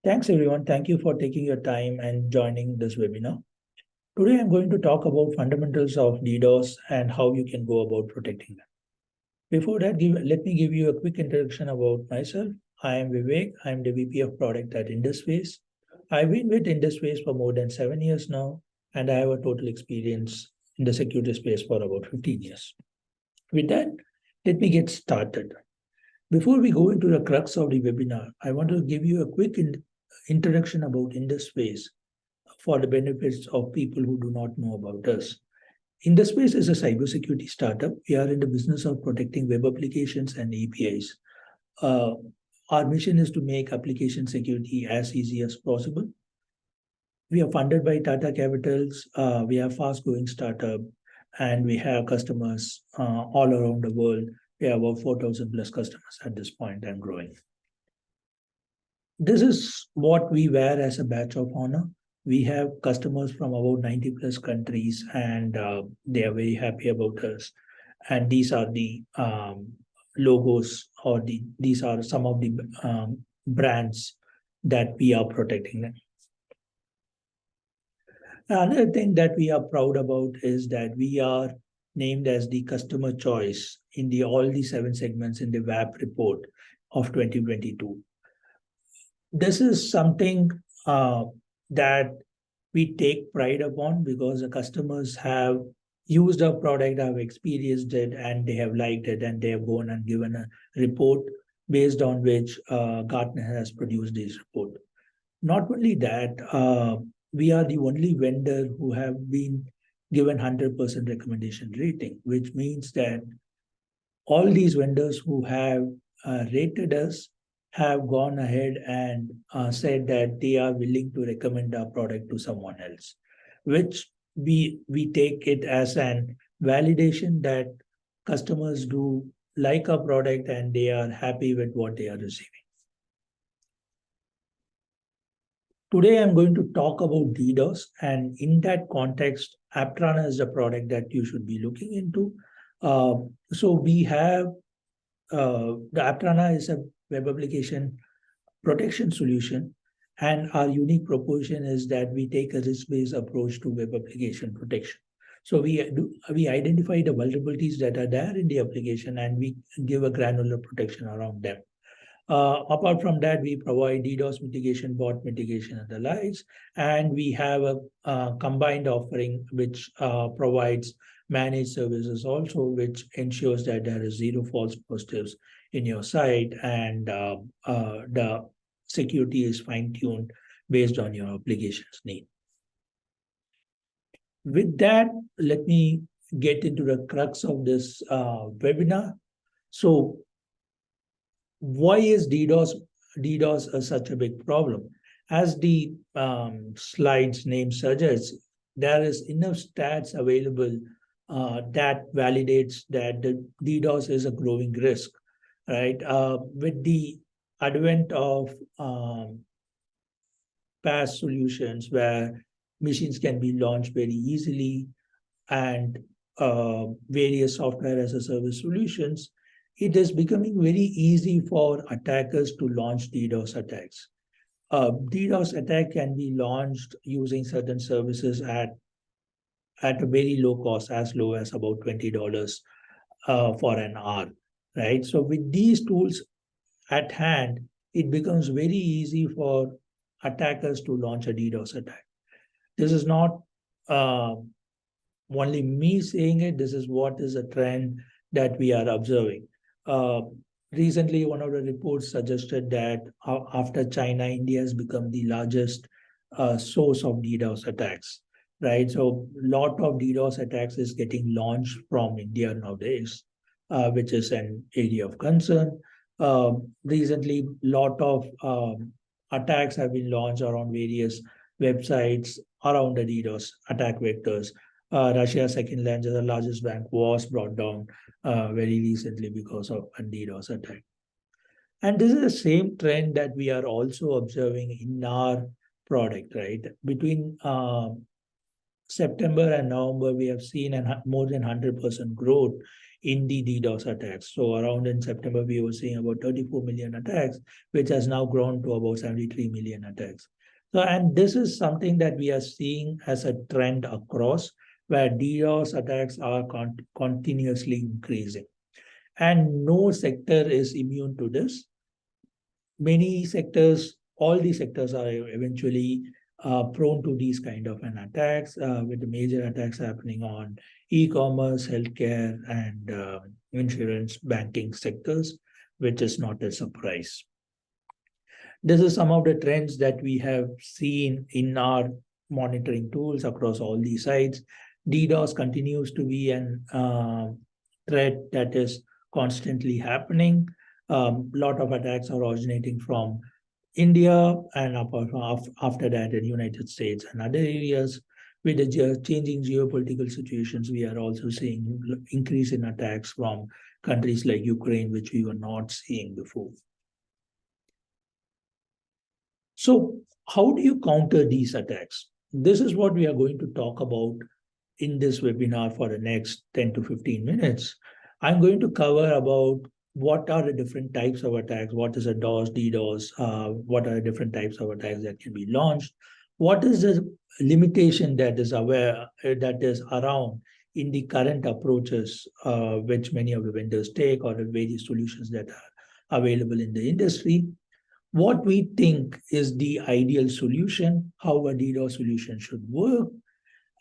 Thanks, everyone. Thank you for taking your time and joining this webinar. Today, I'm going to talk about fundamentals of DDoS and how you can go about protecting them. Before that, let me give you a quick introduction about myself. I am Vivek. I'm the VP of Product at Indusface. I've been with Indusface for more than 7 years now, and I have a total experience in the security space for about 15 years. With that, let me get started. Before we go into the crux of the webinar, I want to give you a quick introduction about Indusface for the benefits of people who do not know about us. Indusface is a cybersecurity startup. We are in the business of protecting web applications and APIs. Our mission is to make application security as easy as possible. We are funded by Tata Capitals. We are a fast-growing startup, and we have customers all around the world. We have about 4,000 plus customers at this point and growing. This is what we wear as a badge of honor. We have customers from about 90 plus countries, and they are very happy about us. And these are the logos, or these are some of the brands that we are protecting them. Another thing that we are proud about is that we are named as the customer choice in all the 7 segments in the WAP report of 2022. This is something that we take pride upon because the customers have used our product, have experienced it, and they have liked it, and they have gone and given a report based on which Gartner has produced this report. Not only that, we are the only vendor who have been given 100% recommendation rating, which means that all these vendors who have rated us have gone ahead and said that they are willing to recommend our product to someone else, which we take it as an validation that customers do like our product and they are happy with what they are receiving. Today, I'm going to talk about DDoS, and in that context, AppTrana is the product that you should be looking into. So we have the AppTrana is a web application protection solution, and our unique proposition is that we take a risk-based approach to web application protection. So we identify the vulnerabilities that are there in the application, and we give a granular protection around them. Apart from that, we provide DDoS mitigation, bot mitigation, and the likes. And we have a combined offering which provides managed services also, which ensures that there is zero false positives in your site, and the security is fine-tuned based on your application's need. With that, let me get into the crux of this webinar. So, why is DDoS such a big problem? As the slide's name suggests, there is enough stats available that validates that the DDoS is a growing risk, right? With the advent of PaaS solutions where machines can be launched very easily, and various software as a service solutions, it is becoming very easy for attackers to launch DDoS attacks. DDoS attack can be launched using certain services at a very low cost, as low as about $20 for an hour, right? So with these tools at hand, it becomes very easy for attackers to launch a DDoS attack. This is not only me saying it, this is what is a trend that we are observing. Recently, one of the reports suggested that after China, India has become the largest source of DDoS attacks, right? So a lot of DDoS attacks is getting launched from India nowadays, which is an area of concern. Recently, a lot of attacks have been launched around various websites around the DDoS attack vectors. Russia's second largest bank was brought down very recently because of a DDoS attack. And this is the same trend that we are also observing in our product, right? Between September and November, we have seen more than 100% growth in the DDoS attacks. So around in September, we were seeing about 34 million attacks, which has now grown to about 73 million attacks. So, and this is something that we are seeing as a trend across, where DDoS attacks are continuously increasing. And no sector is immune to this. Many sectors, all the sectors are eventually prone to these kind of an attacks, with the major attacks happening on e-commerce, healthcare, and insurance, banking sectors, which is not a surprise. This is some of the trends that we have seen in our monitoring tools across all these sites. DDoS continues to be an threat that is constantly happening. Lot of attacks are originating from India, and after that in United States and other areas. With the changing geopolitical situations, we are also seeing increase in attacks from countries like Ukraine, which we were not seeing before. So how do you counter these attacks? This is what we are going to talk about in this webinar for the next 10 to 15 minutes. I'm going to cover about what are the different types of attacks, what is a DOS, DDoS, what are the different types of attacks that can be launched, what is the limitation that is around in the current approaches which many of the vendors take, or the various solutions that are available in the industry, what we think is the ideal solution, how a DDoS solution should work,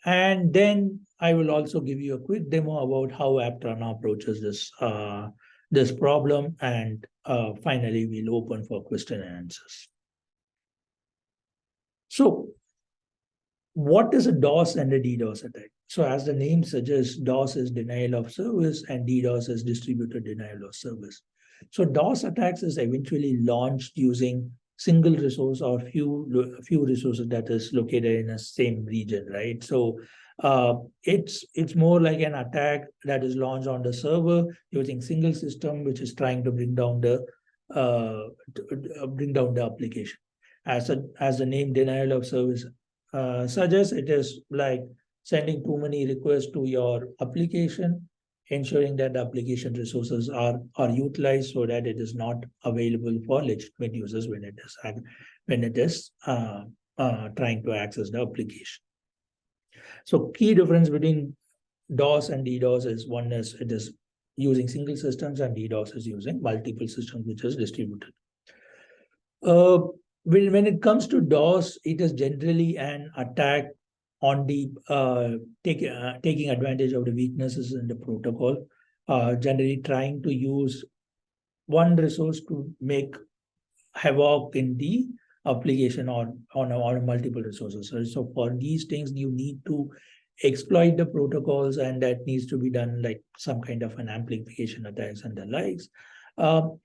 and then I will also give you a quick demo about how AppTrana approaches this problem, and finally we'll open for question and answers. So what is a DOS and a DDoS attack? So as the name suggests, DOS is denial of service and DDoS is distributed denial of service. So DOS attacks is eventually launched using single resource or few resources that is located in a same region, right? So it's more like an attack that is launched on the server using single system, which is trying to bring down the application. As the name denial of service suggests, it is like sending too many requests to your application, ensuring that the application resources are utilized so that it is not available for legitimate users when it is trying to access the application. So key difference between DOS and DDoS is, one is it is using single systems, and DDoS is using multiple systems, which is distributed. When it comes to DOS, it is generally an attack on the taking advantage of the weaknesses in the protocol, generally trying to use one resource to make havoc in the application or on multiple resources. So for these things, you need to exploit the protocols, and that needs to be done like some kind of an amplification attacks and the likes,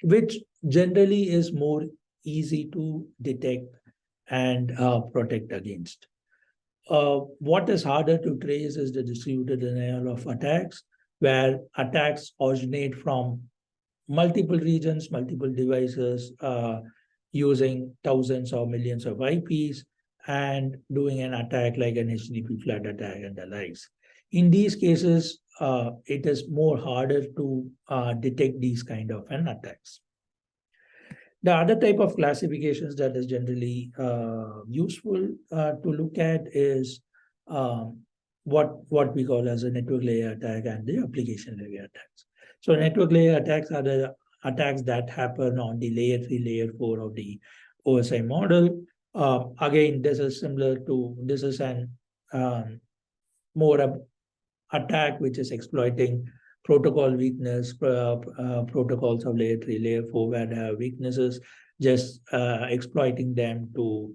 which generally is more easy to detect and protect against. What is harder to trace is the distributed denial of attacks, where attacks originate from multiple regions, multiple devices, using thousands or millions of IPs, and doing an attack like an HTTP flood attack and the likes. In these cases, it is more harder to detect these kind of an attacks. The other type of classifications that is generally useful to look at is what we call as a network layer attack and the application layer attacks. So network layer attacks are the attacks that happen on the layer 3, layer 4 of the OSI model. Again, this is an more attack which is exploiting protocol weakness, protocols of layer 3, layer 4 where there are weaknesses, just exploiting them to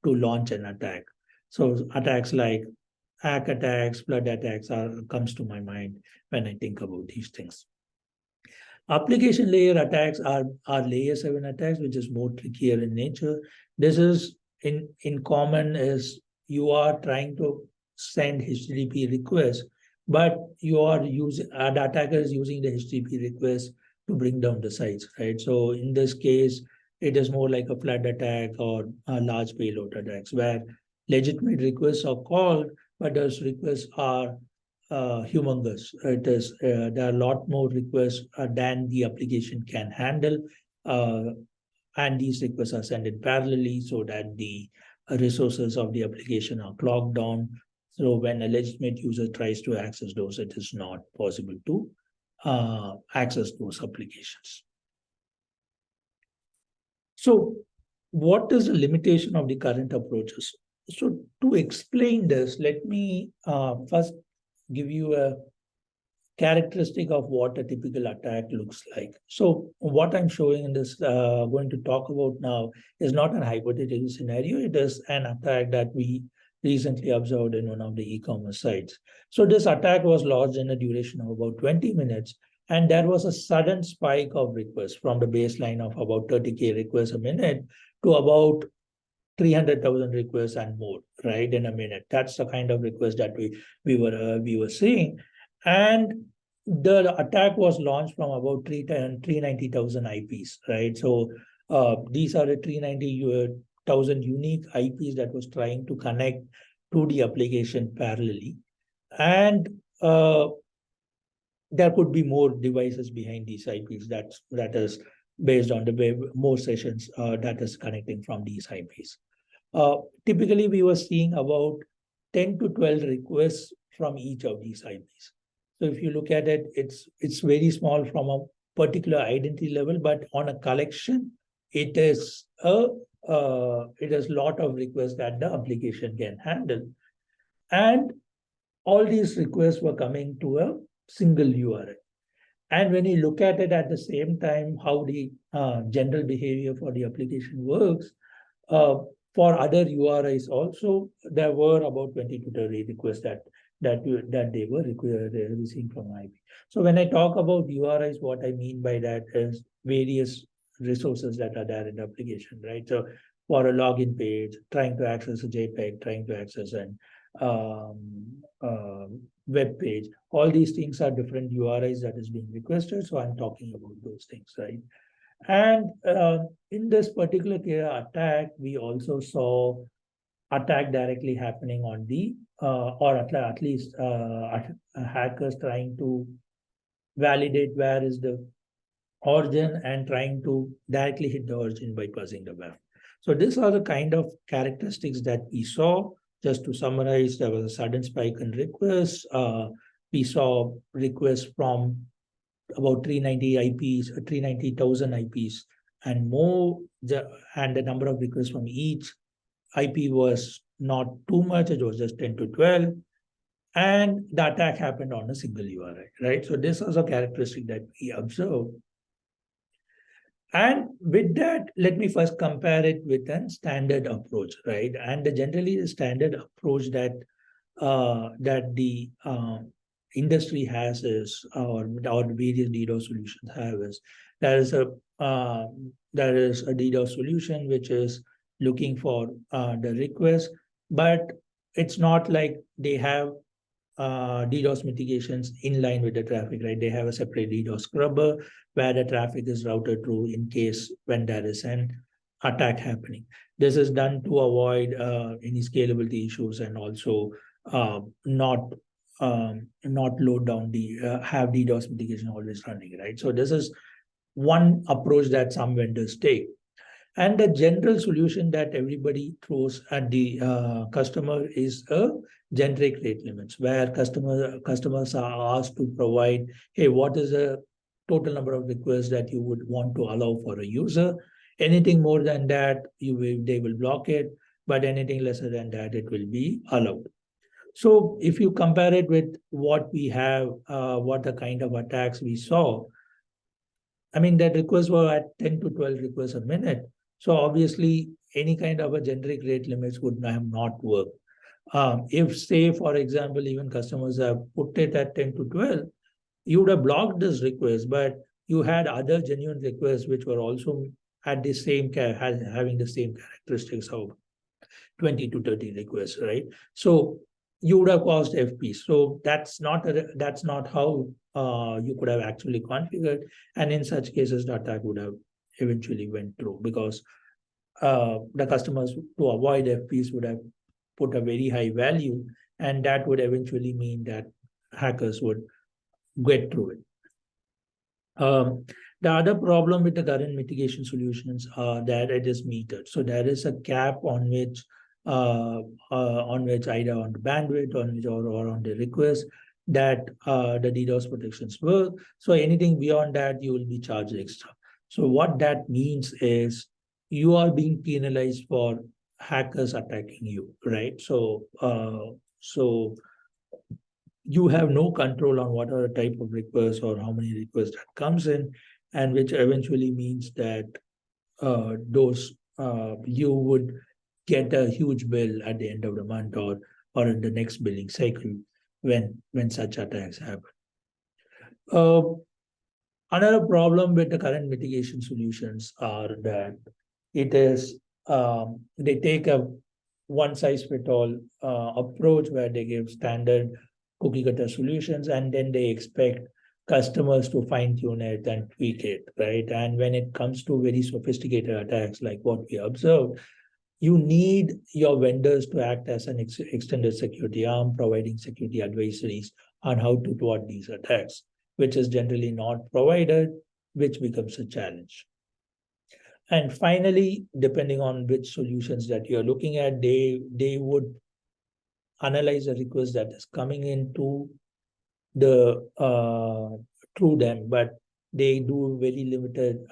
launch an attack. So attacks like hack attacks, flood attacks comes to my mind when I think about these things. Application layer attacks are layer 7 attacks, which is more trickier in nature. This is in common is you are trying to send HTTP requests, but the attacker is using the HTTP request to bring down the sites, right? So in this case, it is more like a flood attack or a large payload attacks, where legitimate requests are called, but those requests are humongous. There are a lot more requests than the application can handle, and these requests are sent in parallelly so that the resources of the application are clogged down. So when a legitimate user tries to access those, it is not possible to access those applications. So what is the limitation of the current approaches? So to explain this, let me first give you a characteristic of what a typical attack looks like. So what I'm showing in this, going to talk about now, is not an hypothetical scenario. It is an attack that we recently observed in one of the e-commerce sites. So this attack was launched in a duration of about 20 minutes, and there was a sudden spike of requests from the baseline of about 30K requests a minute to about 300,000 requests and more, right, in a minute. That's the kind of request that we were seeing. And the attack was launched from about 390,000 IPs, right? So these are the 390,000 unique IPs that was trying to connect to the application parallelly. And there could be more devices behind these IPs. That is based on the way more sessions that is connecting from these IPs. Typically, we were seeing about 10 to 12 requests from each of these IPs. So if you look at it, it's very small from a particular identity level, but on a collection, it is a lot of requests that the application can handle. And all these requests were coming to a single URL. And when you look at it at the same time, how the general behavior for the application works, for other URIs also, there were about 20 to 30 requests that they were receiving from IP. So when I talk about URIs, what I mean by that is various resources that are there in the application, right? So for a login page, trying to access a JPEG, trying to access an web page, all these things are different URIs that is being requested. So I'm talking about those things, right? And in this particular attack, we also saw attack directly happening on the, or at least hackers trying to validate where is the origin and trying to directly hit the origin by bypassing the WAF. So these are the kind of characteristics that we saw. Just to summarize, there was a sudden spike in requests. We saw requests from about 390,000 IPs and more, and the number of requests from each IP was not too much, it was just 10 to 12, and the attack happened on a single URI, right? So this was a characteristic that we observed. And with that, let me first compare it with a standard approach, right? And generally the standard approach that the industry has is, or various DDoS solutions have is, there is a DDoS solution which is looking for the request, but it's not like they have DDoS mitigations in line with the traffic, right? They have a separate DDoS scrubber where the traffic is routed through in case when there is an attack happening. This is done to avoid any scalability issues and also not load down have DDoS mitigation always running, right? So this is one approach that some vendors take. And the general solution that everybody throws at the customer is a generic rate limits, where customers are asked to provide, hey, what is the total number of requests that you would want to allow for a user? Anything more than that, they will block it, but anything lesser than that, it will be allowed. So if you compare it with what we have, what the kind of attacks we saw, I mean, that requests were at 10 to 12 requests a minute. So obviously, any kind of a generic rate limits would have not worked. If, say, for example, even customers have put it at 10 to 12, you would have blocked this request, but you had other genuine requests which were also at the same having the same characteristics of 20 to 30 requests, right? So you would have caused FP. So that's not how you could have actually configured. And in such cases, the attack would have eventually went through because the customers, to avoid FPs, would have put a very high value, and that would eventually mean that hackers would get through it. The other problem with the current mitigation solutions are that it is metered. So there is a cap on which either on the bandwidth or on the request that the DDoS protections work. So anything beyond that, you will be charged extra. So what that means is you are being penalized for hackers attacking you, right? So you have no control on what are the type of requests or how many requests that comes in, and which eventually means that you would get a huge bill at the end of the month or in the next billing cycle when such attacks happen. Another problem with the current mitigation solutions are that it is they take a one-size-fits-all approach where they give standard cookie-cutter solutions, and then they expect customers to fine-tune it and tweak it, right? And when it comes to very sophisticated attacks like what we observed, you need your vendors to act as an extended security arm, providing security advisories on how to thwart these attacks, which is generally not provided, which becomes a challenge. And finally, depending on which solutions that you're looking at, they would analyze a request that is coming into the through them, but they do very limited.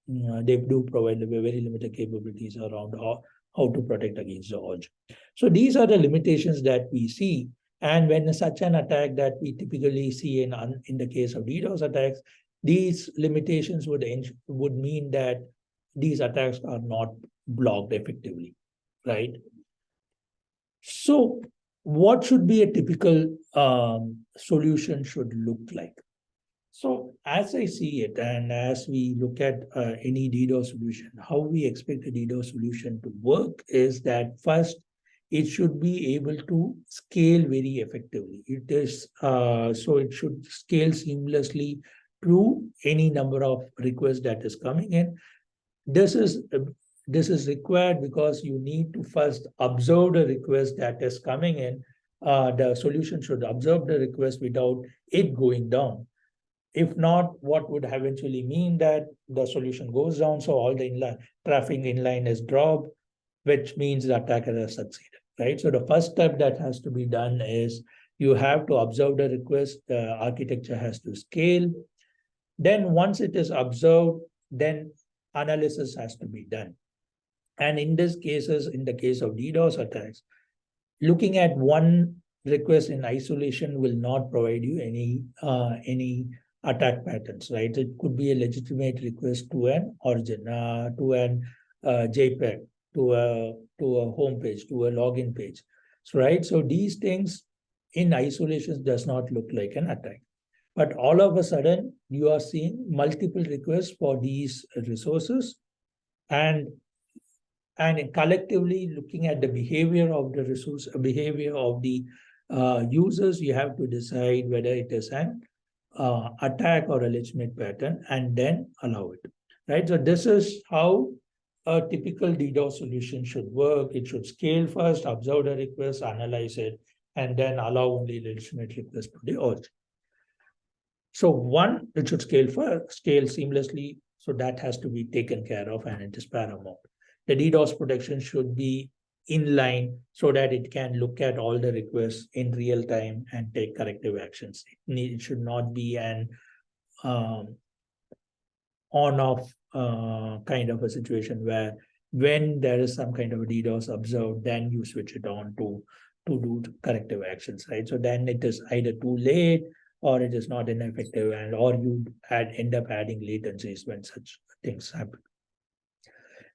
They do provide very limited capabilities around how to protect against the OJ. So these are the limitations that we see. And when such an attack that we typically see in the case of DDoS attacks, these limitations would mean that these attacks are not blocked effectively, right? So what should be a typical solution should look like? So as I see it, and as we look at any DDoS solution, how we expect a DDoS solution to work is that first, it should be able to scale very effectively. It is so it should scale seamlessly through any number of requests that is coming in. This is required because you need to first observe the request that is coming in. The solution should observe the request without it going down. If not, what would eventually mean that the solution goes down, so all the traffic inline is dropped, which means the attacker has succeeded, right? So the first step that has to be done is you have to observe the request, the architecture has to scale. Then once it is observed, then analysis has to be done. And in these cases, in the case of DDoS attacks, looking at one request in isolation will not provide you any attack patterns, right? It could be a legitimate request to an origin, to an JPEG, to a home page, to a login page. So, right? So these things in isolation does not look like an attack. But all of a sudden, you are seeing multiple requests for these resources, and collectively looking at the behavior of the resource, behavior of the users, you have to decide whether it is an attack or a legitimate pattern, and then allow it, right? So this is how a typical DDoS solution should work. It should scale first, observe the request, analyze it, and then allow only legitimate requests to the origin. So one, it should scale seamlessly. So that has to be taken care of, and it is paramount. The DDoS protection should be inline so that it can look at all the requests in real time and take corrective actions. It should not be an on-off kind of a situation where when there is some kind of a DDoS observed, then you switch it on to do corrective actions, right? So then it is either too late or it is not ineffective, or you end up adding latencies when such things happen.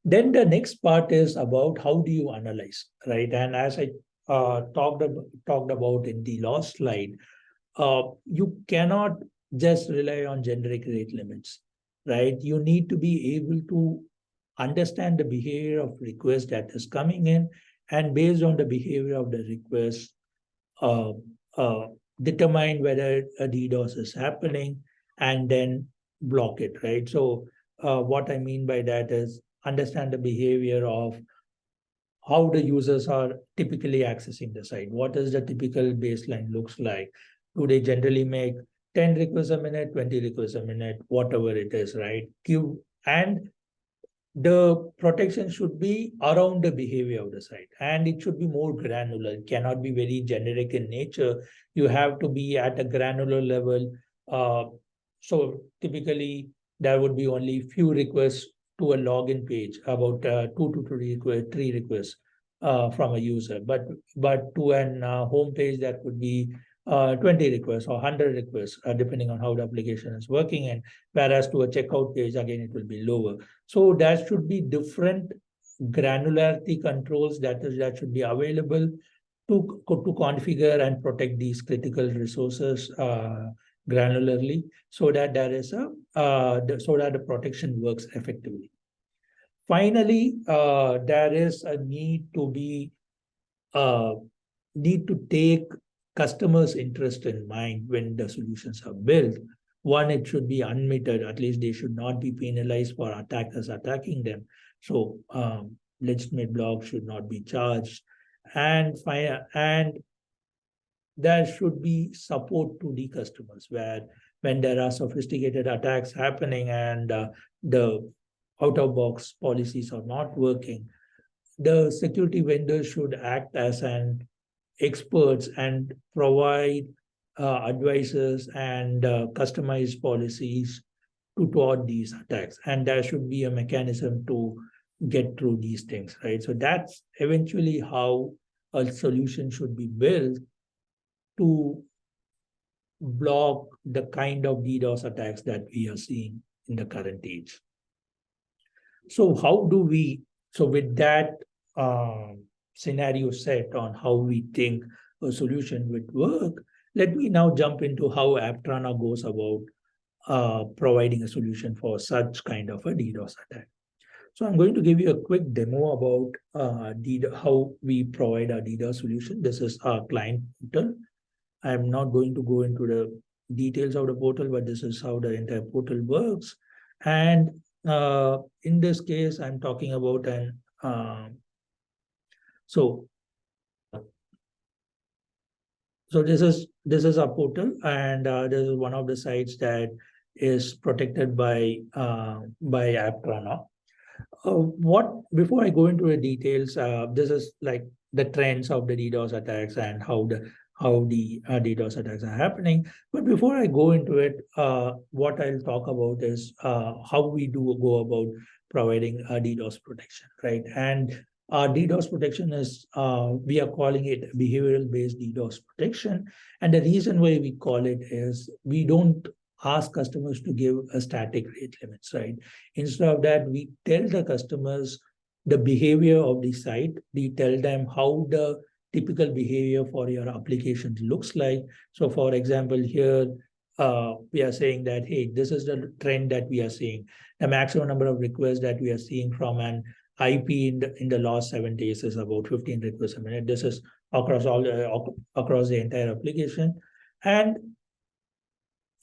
Then the next part is about how do you analyze, right? And as I talked about in the last slide, you cannot just rely on generic rate limits, right? You need to be able to understand the behavior of request that is coming in, and based on the behavior of the request, determine whether a DDoS is happening and then block it, right? So what I mean by that is understand the behavior of how the users are typically accessing the site. What is the typical baseline looks like? they generally make 10 requests a minute, 20 requests a minute, whatever it is, right? And the protection should be around the behavior of the site, and it should be more granular. It cannot be very generic in nature. You have to be at a granular level. So typically, there would be only few requests to a login page, about 3 requests from a user. But to an home page, that could be 20 requests or 100 requests, depending on how the application is working. And whereas to a checkout page, again, it will be lower. So there should be different granularity controls that should be available to configure and protect these critical resources granularly, so that there is so that the protection works effectively. Finally, there is a need to take customers' interest in mind when the solutions are built. One, it should be unmetered. At least they should not be penalized for attackers attacking them. So legitimate blocks should not be charged. And there should be support to the customers, where when there are sophisticated attacks happening and the out-of-box policies are not working, the security vendors should act as an experts and provide advices and customized policies to thwart these attacks. And there should be a mechanism to get through these things, right? So that's eventually how a solution should be built to block the kind of DDoS attacks that we are seeing in the current age. So with that scenario set on how we think a solution would work, let me now jump into how AppTrana goes about providing a solution for such kind of a DDoS attack. So I'm going to give you a quick demo about how we provide a DDoS solution. This is our client portal. I'm not going to go into the details of the portal, but this is how the entire portal works. And in this case, I'm talking about so this is our portal, and this is one of the sites that is protected by AppTrana. Before I go into the details, this is like the trends of the DDoS attacks and how the DDoS attacks are happening. But before I go into it, what I'll talk about is how we go about providing a DDoS protection, right? And our DDoS protection is, we are calling it behavioral-based DDoS protection. And the reason why we call it is we don't ask customers to give a static rate limits, right? Instead of that, we tell the customers the behavior of the site. We tell them how the typical behavior for your application looks like. So for example, here, we are saying that, hey, this is the trend that we are seeing. The maximum number of requests that we are seeing from an IP in the last 7 days is about 15 requests a minute. This is across the entire application. And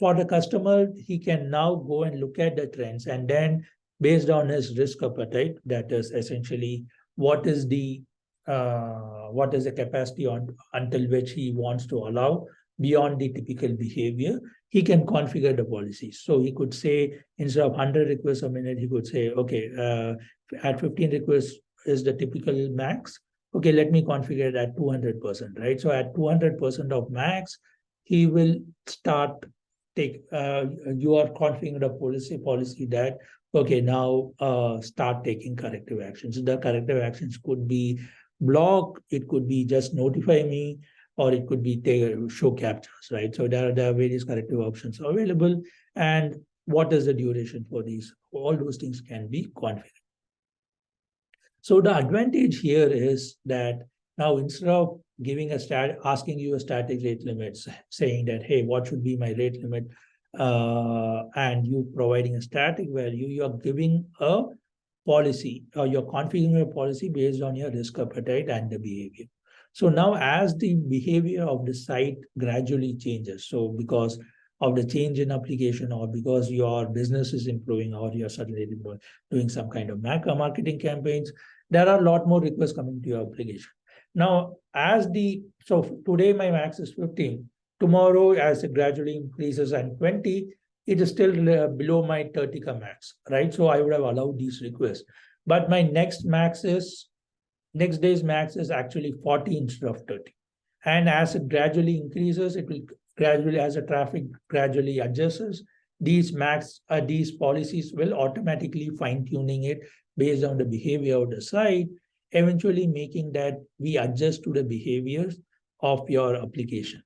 for the customer, he can now go and look at the trends, and then based on his risk appetite, that is essentially what is the capacity until which he wants to allow beyond the typical behavior, he can configure the policies. So he could say, instead of 100 requests a minute, he could say, okay, at 15 requests is the typical max. Okay, let me configure it at 200%, right? So at 200% of max, he will start you are configuring a policy that, okay, now start taking corrective actions. The corrective actions could be block, it could be just notify me, or it could be show captures, right? So there are various corrective options available. And what is the duration for these? All those things can be configured. So the advantage here is that now instead of asking you a static rate limit, saying that, hey, what should be my rate limit? And you providing a static value, you're giving a policy, or you're configuring a policy based on your risk appetite and the behavior. So now as the behavior of the site gradually changes, so because of the change in application, or because your business is improving, or you're suddenly doing some kind of marketing campaigns, there are a lot more requests coming to your application. Now, so today my max is 15. Tomorrow, as it gradually increases and 20, it is still below my 30 max, right? So I would have allowed these requests. But my next day's max is actually 40 instead of 30. And as it gradually increases, it will gradually, as the traffic gradually adjusts, these policies will automatically fine-tuning it based on the behavior of the site, eventually making that we adjust to the behaviors of your application,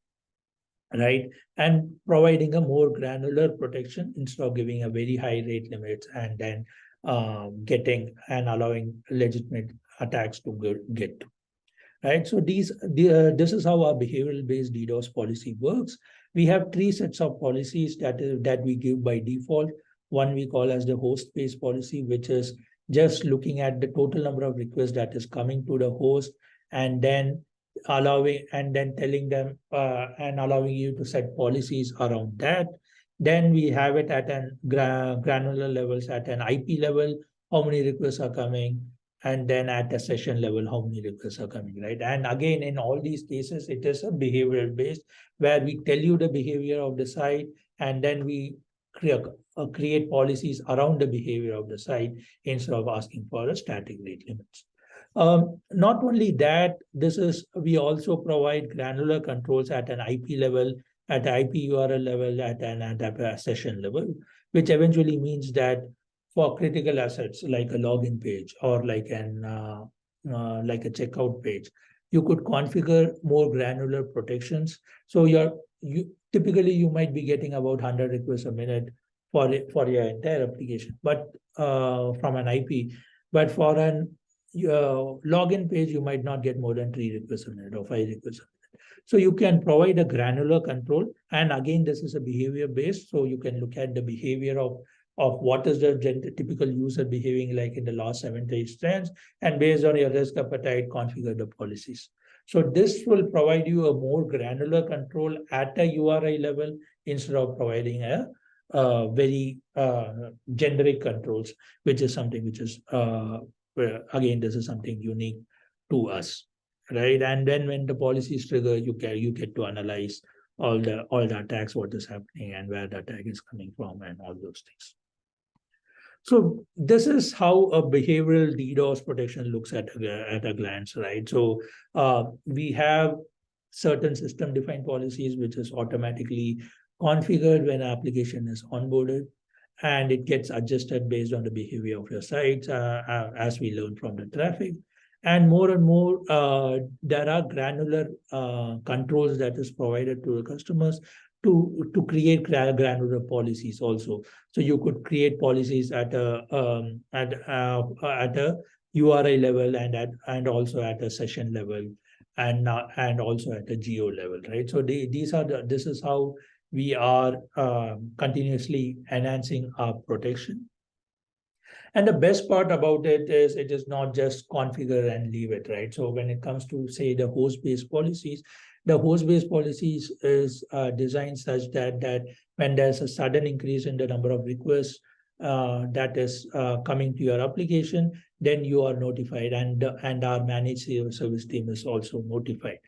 right? And providing a more granular protection instead of giving a very high rate limits and then getting and allowing legitimate attacks to get to. Right, so this is how our behavioral-based DDoS policy works. We have 3 sets of policies that we give by default. One we call as the host-based policy, which is just looking at the total number of requests that is coming to the host, and then telling them and allowing you to set policies around that. Then we have it at an granular levels, at an IP level, how many requests are coming, and then at the session level, how many requests are coming, right? And again, in all these cases, it is a behavioral based, where we tell you the behavior of the site, and then we create policies around the behavior of the site instead of asking for a static rate limits. Not only that, we also provide granular controls at an IP level, at the IP URL level, at a session level, which eventually means that for critical assets like a login page or like a checkout page, you could configure more granular protections. So typically you might be getting about 100 requests a minute for your entire application, but from an IP. But for an login page, you might not get more than 3 requests a minute or 5 requests a minute. So you can provide a granular control. And again, this is a behavior based. So you can look at the behavior of what is the typical user behaving like in the last 7 days trends, and based on your risk appetite, configure the policies. So this will provide you a more granular control at a URI level instead of providing a very generic controls, which is something which is, again, this is something unique to us, right? And then when the policies trigger, you get to analyze all the attacks, what is happening and where the attack is coming from and all those things. So this is how a behavioral DDoS protection looks at a glance, right? So we have certain system-defined policies, which is automatically configured when an application is onboarded, and it gets adjusted based on the behavior of your site as we learn from the traffic. And more, there are granular controls that is provided to the customers to create granular policies also. So you could create policies at a URI level and also at a session level and also at a geo level, right? So this is how we are continuously enhancing our protection. And the best part about it is not just configure and leave it, right? So when it comes to, say, the host-based policies, the host-based policies is designed such that when there's a sudden increase in the number of requests that is coming to your application, then you are notified, and our managed service team is also notified.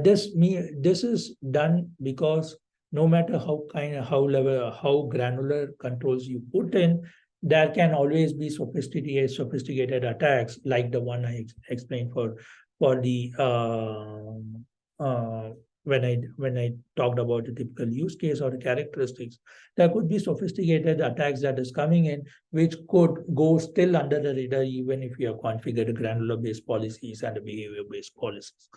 This is done because no matter how granular controls you put in, there can always be sophisticated attacks like the one I explained for the when I talked about the typical use case or the characteristics. There could be sophisticated attacks that is coming in, which could go still under the radar even if you have configured granular-based policies and behavior-based policies.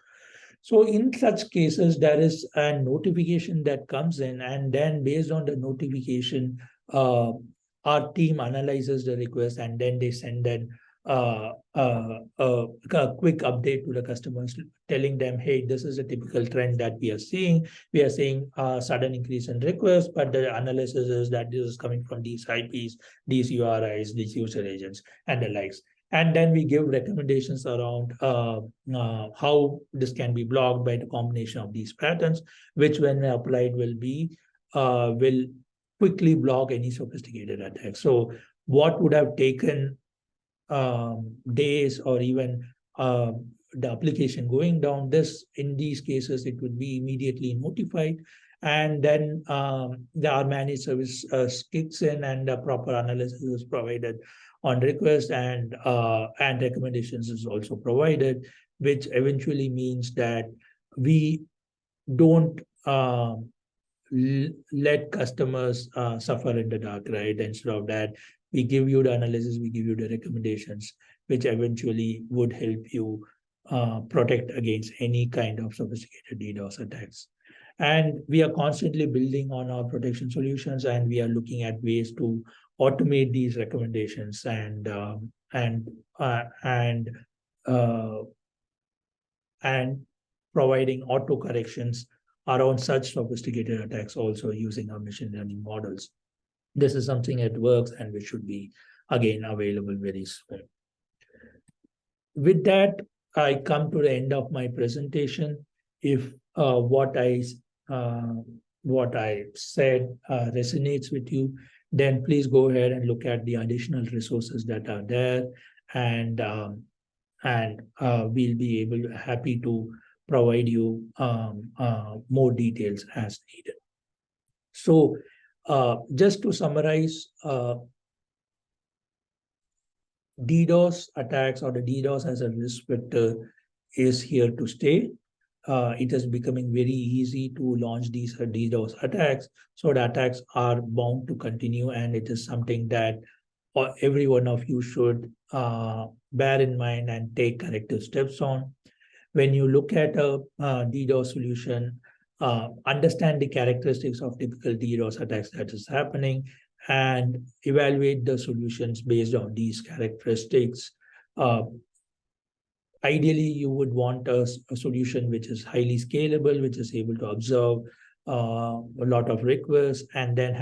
So in such cases, there is a notification that comes in, and then based on the notification, our team analyzes the request, and then they send a quick update to the customers, telling them, hey, this is a typical trend that we are seeing. We are seeing a sudden increase in requests, but the analysis is that this is coming from these IPs, these URIs, these user agents, and the likes. And then we give recommendations around how this can be blocked by the combination of these patterns, which when applied will quickly block any sophisticated attacks. So what would have taken days or even the application going down, in these cases, it would be immediately notified. And then our managed service kicks in, and the proper analysis is provided on request, and recommendations is also provided, which eventually means that we don't let customers suffer in the dark, right? Instead of that, we give you the analysis, we give you the recommendations, which eventually would help you protect against any kind of sophisticated DDoS attacks. And we are constantly building on our protection solutions, and we are looking at ways to automate these recommendations and providing auto corrections around such sophisticated attacks, also using our machine learning models. This is something that works, and which should be again available very soon. With that, I come to the end of my presentation. If what I said resonates with you, then please go ahead and look at the additional resources that are there, and we'll be happy to provide you more details as needed. So just to summarize, DDoS attacks, or the DDoS as a risk vector, is here to stay. It is becoming very easy to launch these DDoS attacks. So the attacks are bound to continue, and it is something that every one of you should bear in mind and take corrective steps on. When you look at a DDoS solution, understand the characteristics of typical DDoS attacks that is happening, and evaluate the solutions based on these characteristics. Ideally, you would want a solution which is highly scalable, which is able to observe a lot of requests, and then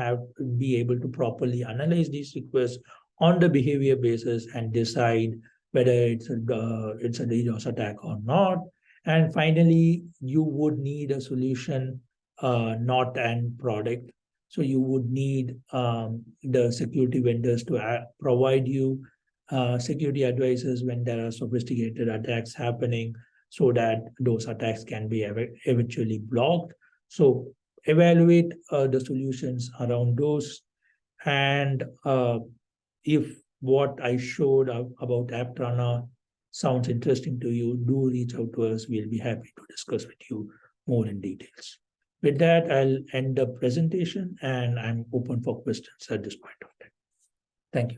be able to properly analyze these requests on the behavior basis and decide whether it's a DDoS attack or not. And finally, you would need a solution, not an product. So you would need the security vendors to provide you security advices when there are sophisticated attacks happening, so that those attacks can be eventually blocked. So evaluate the solutions around those. And if what I showed about AppTrana sounds interesting to you, do reach out to us. We'll be happy to discuss with you more in details. With that, I'll end the presentation, and I'm open for questions at this point of time. Thank you.